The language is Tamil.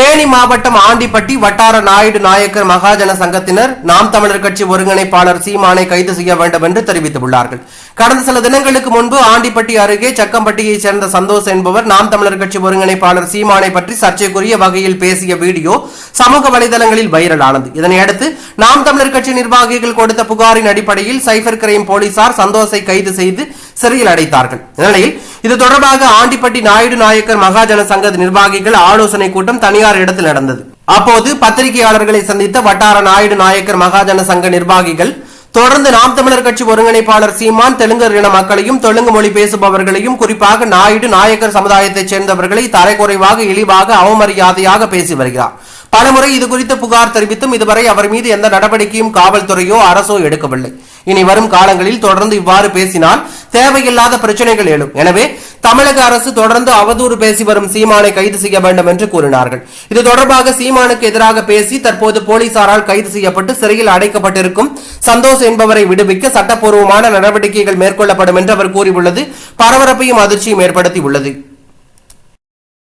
தேனி மாவட்டம் ஆண்டிப்பட்டி வட்டார நாயுடு நாயக்கர் மகாஜன சங்கத்தினர் நாம் தமிழர் கட்சி ஒருங்கிணைப்பாளர் சீமானை கைது செய்ய வேண்டும் என்று தெரிவித்துள்ளார்கள். கடந்த சில தினங்களுக்கு முன்பு ஆண்டிப்பட்டி அருகே சக்கம்பட்டியைச் சேர்ந்த சந்தோஷ் என்பவர் நாம் தமிழர் கட்சி ஒருங்கிணைப்பாளர் சீமானை பற்றி சர்ச்சைக்குரிய வகையில் பேசிய வீடியோ சமூக வலைதளங்களில் வைரலானது. இதனையடுத்து நாம் தமிழர் கட்சி நிர்வாகிகள் கொடுத்த புகாரின் அடிப்படையில் சைபர் கிரைம் போலீசார் சந்தோஷை கைது செய்து சிறையில் அடைத்தார்கள். இந்நிலையில் இது தொடர்பாக ஆண்டிப்பட்டி நாயுடு நாயக்கர் மகாஜன சங்க நிர்வாகிகள் ஆலோசனை கூட்டம் தனியார் இடத்தில் நடந்தது. அப்போது பத்திரிகையாளர்களை சந்தித்த வட்டார நாயுடு நாயக்கர் மகாஜன சங்க நிர்வாகிகள் தொடர்ந்து நாம் தமிழர் கட்சி ஒருங்கிணைப்பாளர் சீமான் தெலுங்கர் இன மக்களையும் தெலுங்கு மொழி பேசுபவர்களையும் குறிப்பாக நாயுடு நாயக்கர் சமுதாயத்தைச் சேர்ந்தவர்களை தரைக்குறைவாக இழிவாக அவமரியாதையாக பேசி வருகிறார். பலமுறை இது குறித்து புகார் தெரிவித்தும் இதுவரை அவர் மீது எந்த நடவடிக்கையும் காவல்துறையோ அரசோ எடுக்கவில்லை. இனி வரும் காலங்களில் தொடர்ந்து இவ்வாறு பேசினால் தேவையில்லாத பிரச்சனைகள் எழும். எனவே தமிழக அரசு தொடர்ந்து அவதூறு பேசி வரும் சீமானை கைது செய்ய வேண்டும் என்று கூறினார்கள். இது தொடர்பாக சீமானுக்கு எதிராக பேசி தற்போது போலீசாரால் கைது செய்யப்பட்டு சிறையில் அடைக்கப்பட்டிருக்கும் சந்தோஷ் என்பவரை விடுவிக்க சட்டப்பூர்வமான நடவடிக்கைகள் மேற்கொள்ளப்படும் என்று அவர் கூறியுள்ளது பரபரப்பையும் அதிர்ச்சியும் ஏற்படுத்தியுள்ளது.